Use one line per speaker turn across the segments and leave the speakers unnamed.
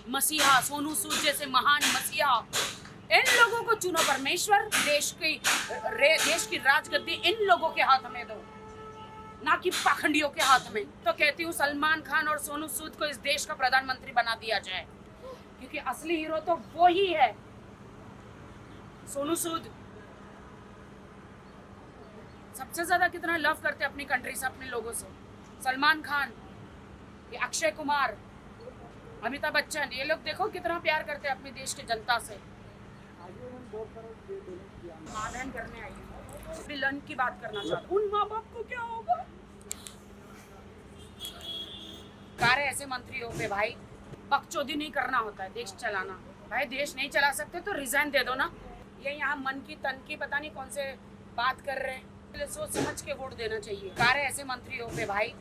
मसीहा सोनू सूद जैसे महान मसीहा, इन लोगों को चुनो परमेश्वर। देश की राजगद्दी इन लोगों के हाथ में दो, ना कि पाखंडियों के हाथ में। तो कहती हूँ सलमान खान और सोनू सूद को इस देश का प्रधानमंत्री बना दिया जाए, क्योंकि असली हीरो तो वो ही है, सोनू सूद। सबसे ज्यादा कितना लव करते अपनी कंट्री से, अपने लोगों से। सलमान खान, ये अक्षय कुमार, अमिताभ बच्चन, ये लोग देखो कितना प्यार करते हैं अपने देश की जनता से। मानहानि करने आई है, विलन की बात करना चाहती हूँ। उन माँ बाप को क्या होगा? कार्य ऐसे मंत्रियों पे भाई बकचोदी नहीं करना होता है देश चलाना। भाई देश नहीं चला सकते तो रिजाइन दे दो ना। ये यहाँ मन की तन की पता नहीं कौन से बात कर रहे हैं, सोच समझ के वोट देना चाहिए। कार्य ऐसे मंत्रियों पे भाई,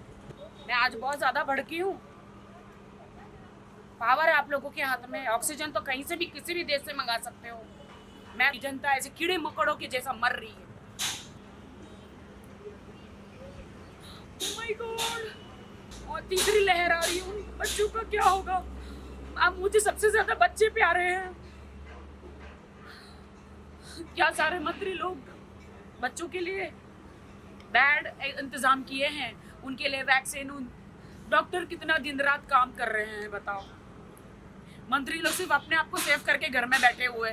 मैं आज बहुत ज्यादा भड़की हूँ। पावर है आप लोगों के हाथ में, ऑक्सीजन तो कहीं से भी किसी भी देश से मंगा सकते हो। मैं जनता ऐसे कीड़े मकोड़ों के जैसा मर रही है। Oh my God! और तीसरी लहर आ रही है, बच्चों का क्या होगा? अब मुझे सबसे ज्यादा बच्चे प्यारे हैं। क्या सारे मंत्री लोग बच्चों के लिए बैड इंतजाम किए हैं, उनके लिए वैक्सीन। डॉक्टर कितना दिन रात काम कर रहे हैं बताओ। मंत्री लोग सिर्फ अपने आप को सेव करके घर में बैठे हुए।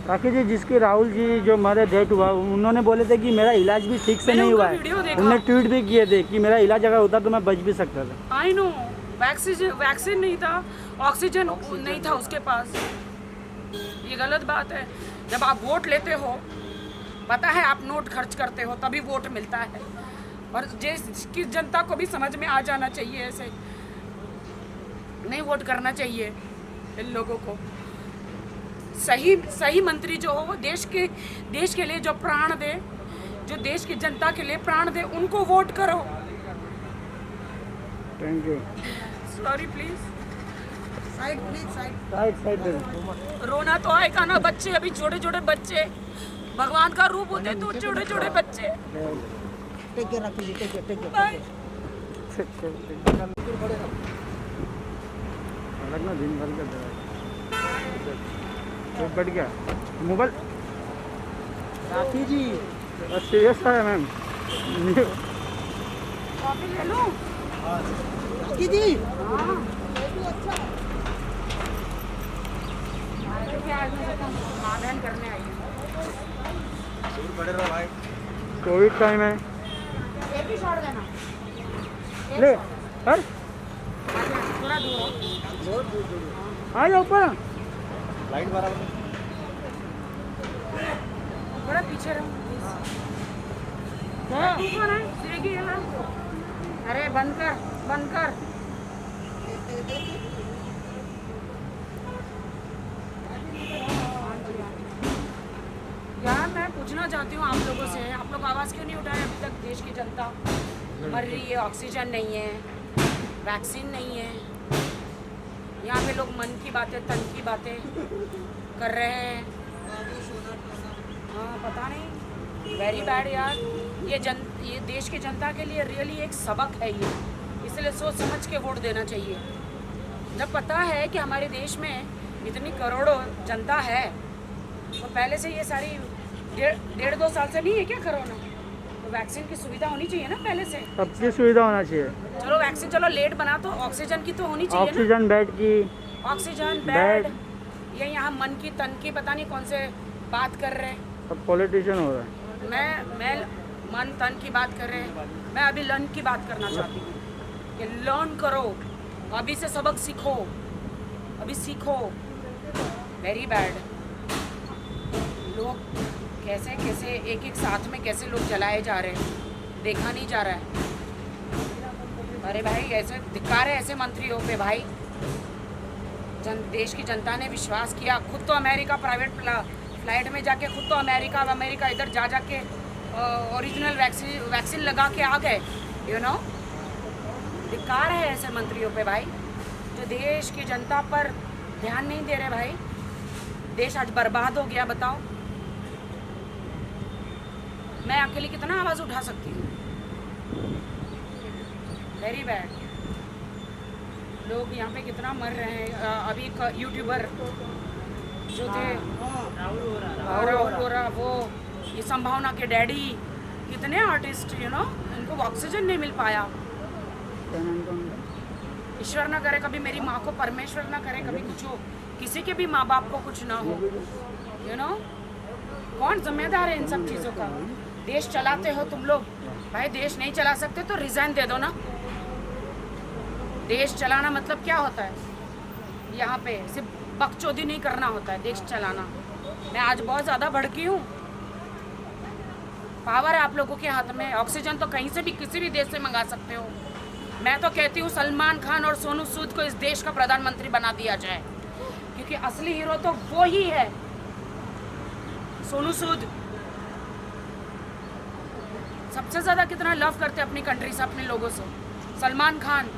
राखी जी, जिसकी राहुल जी जो मरे डेथ हुआ, उन्होंने बोले थे कि मेरा इलाज भी ठीक से नहीं हुआ है। उन्होंने ट्वीट भी किए थे कि मेरा इलाज अगर होता तो मैं बच भी सकता था।
आई नो, वैक्सीन नहीं था, ऑक्सीजन नहीं था उसके पास। ये गलत बात है। जब आप वोट लेते हो, पता है आप नोट खर्च करते हो तभी वोट मिलता है। और जिसकी जनता को भी समझ में आ जाना चाहिए, ऐसे नहीं वोट करना चाहिए इन लोगों को। सही मंत्री जो हो वो देश के लिए जो प्राण दे, जो देश की जनता के लिए प्राण दे, उनको वोट करो।
Thank you.
Sorry please, side please,
side.
रोना तो आएगा ना। बच्चे अभी छोटे छोटे बच्चे भगवान का रूप होते, तो छोटे छोटे बच्चे।
लगना दिन भर का बढ़ गया मोबाइल। राखी जी सीरियस है मैम।
कॉफी ले लो
राखी जी।
मानहानि करने आई है।
कोविड टाइम है।
एक ही शॉट देना।
ले सर,
थोड़ा दूर
आ जाओ ऊपर।
लाइट बराबर,
थोड़ा पीछे रहो। तू कौन है? स्विगी है ना? अरे बंद कर। यार मैं पूछना चाहती हूँ आप लोगों से, आप लोग आवाज़ क्यों नहीं उठाए अभी तक? देश की जनता मर रही है, ऑक्सीजन नहीं है, वैक्सीन नहीं है। यहाँ पे लोग मन की बातें तन की बातें कर रहे हैं। हाँ पता नहीं, वेरी बैड यार। ये देश की जनता के लिए रियली एक सबक है ये, इसलिए सोच समझ के वोट देना चाहिए। जब पता है कि हमारे देश में इतनी करोड़ों जनता है, तो पहले से ये सारी 1.5-2 साल से नहीं है क्या कोरोना? तो वैक्सीन की सुविधा होनी चाहिए ना पहले से।
सबकी सुविधा होना चाहिए।
चलो वैक्सीन चलो लेट बना, तो ऑक्सीजन की तो होनी चाहिए ना।
ऑक्सीजन बेड की,
ऑक्सीजन बेड। ये यहाँ मन की तन की पता नहीं कौन से बात कर रहे हैं।
सब पॉलिटिशियन हो रहा है।
मैं मन तन की बात कर रहे हैं। मैं अभी लर्न की बात करना चाहती हूँ कि लर्न करो, अभी से सबक सीखो, अभी सीखो। Very bad. लोग कैसे एक साथ में कैसे लोग जलाए जा रहे हैं, देखा नहीं जा रहा है। अरे भाई ऐसे धिक्कार है ऐसे मंत्रियों पे भाई। देश की जनता ने विश्वास किया, खुद तो अमेरिका प्राइवेट फ्लाइट में जाके खुद तो अमेरिका इधर जाके ओरिजिनल वैक्सीन लगा के आ गए। यू नो, धिक्कार है ऐसे मंत्रियों पे भाई, जो देश की जनता पर ध्यान नहीं दे रहे भाई। देश आज बर्बाद हो गया, बताओ। मैं अकेले कितना आवाज़ उठा सकती हूँ? Very bad. लोग यहाँ पे कितना मर रहे हैं। अभी एक यूट्यूबर जो थे राहुल वोरा, वो ये संभावना के डैडी, कितने आर्टिस्ट इनको ऑक्सीजन नहीं मिल पाया। ईश्वर ना करे कभी मेरी माँ को, परमेश्वर ना करे कभी कुछ हो, किसी के भी माँ बाप को कुछ ना हो। कौन जिम्मेदार है इन सब चीज़ों का? देश चलाते हो तुम लोग, भाई देश नहीं चला सकते तो रिजाइन दे दो ना। देश चलाना मतलब क्या होता है? यहाँ पे सिर्फ बकचोदी नहीं करना होता है देश चलाना। मैं आज बहुत ज़्यादा भड़की हूँ। पावर है आप लोगों के हाथ में। ऑक्सीजन तो कहीं से भी किसी भी देश से मंगा सकते हो। मैं तो कहती हूँ सलमान खान और सोनू सूद को इस देश का प्रधानमंत्री बना दिया जाए, क्योंकि असली हीरो तो वो ही है, सोनू सूद। सबसे ज़्यादा कितना लव करते अपनी कंट्री से, अपने लोगों से। सलमान खान,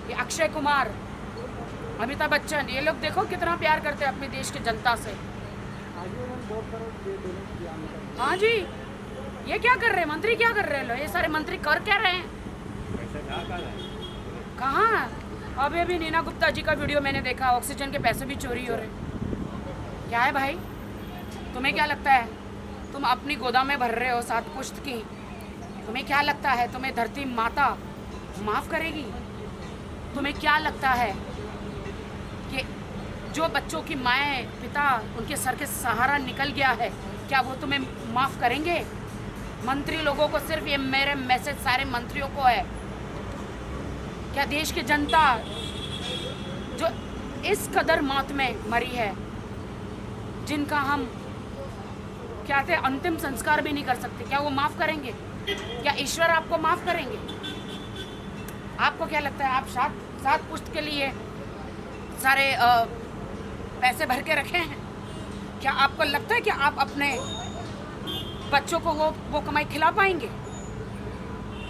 ये अक्षय कुमार, अमिताभ बच्चन, ये लोग देखो कितना प्यार करते हैं अपने देश की जनता से। हाँ जी, ये क्या कर रहे हैं मंत्री? क्या कर रहे हैं ये सारे मंत्री? कर क्या रहे हैं? कहाँ? अभी नीना गुप्ता जी का वीडियो मैंने देखा, ऑक्सीजन के पैसे भी चोरी हो रहे। क्या है भाई, तुम्हें क्या लगता है तुम अपनी गोदा में भर रहे हो 7 पुश्त की? तुम्हें क्या लगता है तुम्हें धरती माता माफ़ करेगी? तुम्हें क्या लगता है कि जो बच्चों की माएँ पिता उनके सर के सहारा निकल गया है, क्या वो तुम्हें माफ़ करेंगे? मंत्री लोगों को सिर्फ ये मेरे मैसेज सारे मंत्रियों को है, क्या देश की जनता जो इस कदर मौत में मरी है, जिनका हम क्या थे अंतिम संस्कार भी नहीं कर सकते, क्या वो माफ़ करेंगे? क्या ईश्वर आपको माफ़ करेंगे? आपको क्या लगता है आप 7 पुश्त के लिए सारे पैसे भर के रखे हैं? क्या आपको लगता है कि आप अपने बच्चों को वो कमाई खिला पाएंगे?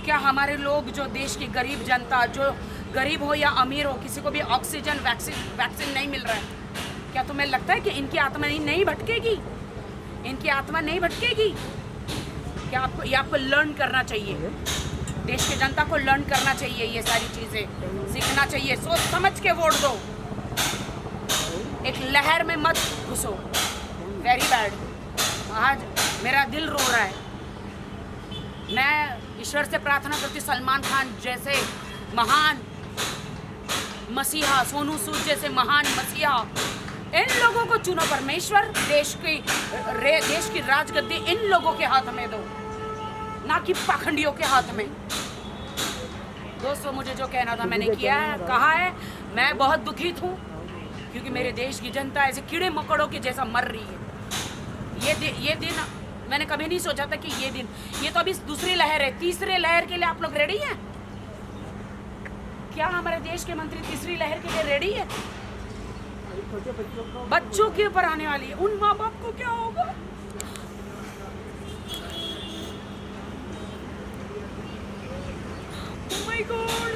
क्या हमारे लोग जो देश की गरीब जनता, जो गरीब हो या अमीर हो, किसी को भी ऑक्सीजन वैक्सीन नहीं मिल रहा है, क्या तुम्हें लगता है कि इनकी आत्मा नहीं भटकेगी? इनकी आत्मा नहीं भटकेगी? क्या आपको लर्न करना चाहिए, देश की जनता को लर्न करना चाहिए, ये सारी चीज़ें सीखना चाहिए। सोच समझ के वोट दो, एक लहर में मत घुसो। Very bad. आज मेरा दिल रो रहा है। मैं ईश्वर से प्रार्थना करती सलमान खान जैसे महान मसीहा, सोनू सूद जैसे महान मसीहा, इन लोगों को चुनो परमेश्वर। देश की राजगद्दी इन लोगों के हाथ में दो, ना कि पाखंडियों के हाथ में। दोस्तों, मुझे जो कहना था मैंने किया है, कहा है। मैं बहुत दुखित हूँ क्योंकि मेरे देश की जनता ऐसे कीड़े मकोड़ों के जैसा मर रही है। ये दिन मैंने कभी नहीं सोचा था कि ये तो अभी दूसरी लहर है। तीसरे लहर के लिए आप लोग रेडी हैं? क्या हमारे देश के मंत्री तीसरी लहर के लिए रेडी है? बच्चों के ऊपर आने वाली है, उन माँ बाप को क्या होगा? Oh my God!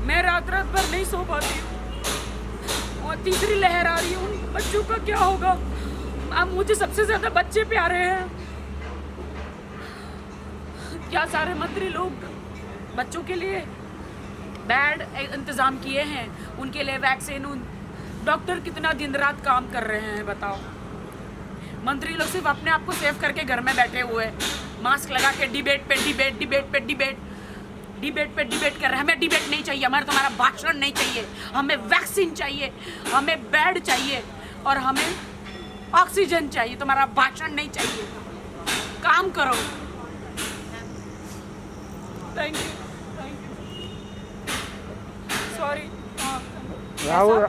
मैं रात भर नहीं सो पाती हूँ और तीसरी लहर आ रही है, उन बच्चों का क्या होगा? अब मुझे सबसे ज्यादा बच्चे प्यारे हैं। क्या सारे मंत्री लोग बच्चों के लिए बैड इंतजाम किए हैं? उनके लिए वैक्सीन, डॉक्टर कितना दिन रात काम कर रहे हैं बताओ। मंत्री लोग सिर्फ अपने आप को सेव करके घर में बैठे हुए, मास्क लगा के डिबेट पे डिबेट कर रहे हैं। हमें डिबेट नहीं चाहिए, हमारा तुम्हारा भाषण नहीं चाहिए, हमें वैक्सीन चाहिए, हमें बेड चाहिए और हमें ऑक्सीजन चाहिए। तुम्हारा भाषण नहीं चाहिए, काम करो। Thank you sorry.
Rahul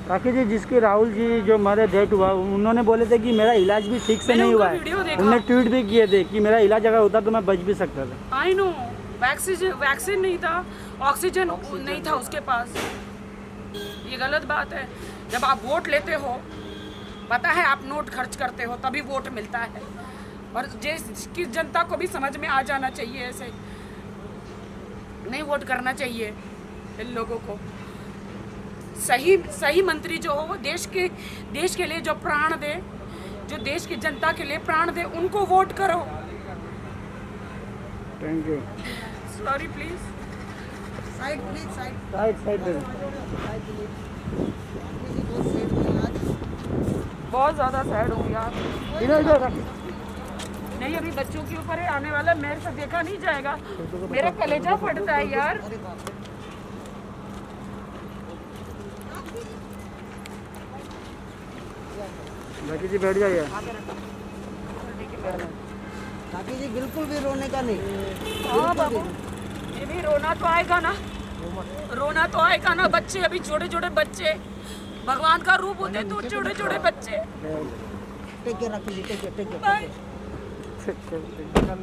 Rakesh ji, जिसके राहुल जी जो मरे डेथ हुआ, उन्होंने बोले थे कि मेरा इलाज भी ठीक से नहीं हुआ है। उन्होंने ट्वीट भी किए थे कि मेरा इलाज अगर होता तो मैं बच भी सकता था।
आई नो, वैक्सीन नहीं था, ऑक्सीजन नहीं था उसके पास। ये गलत बात है। जब आप वोट लेते हो, पता है आप नोट खर्च करते हो तभी वोट मिलता है, और जिसकी जनता को भी समझ में आ जाना चाहिए, ऐसे नहीं वोट करना चाहिए। इन लोगों को। सही सही मंत्री जो हो वो देश के लिए जो प्राण दे, जो देश की जनता के लिए प्राण दे, उनको वोट करो।
Thank you.
Sorry please.
Side please side
side side दे दो।
बहुत ज़्यादा सैड हूँ यार।
इधर इधर रख।
नहीं, अभी बच्चों के ऊपर है, आने वाला मेरे से देखा नहीं जाएगा। मेरा कलेजा फटता है यार।
बाकी जी बैठ जाइए।
काकी जी बिल्कुल भी रोने का नहीं।
हाँ बाबू, ये भी रोना तो आएगा ना, रोना तो आएगा ना। बच्चे अभी छोटे छोटे बच्चे भगवान का रूप होते, तो छोटे छोटे बच्चे।
टेक केयर काकी जी, टेक केयर
बाय।
ठीक है।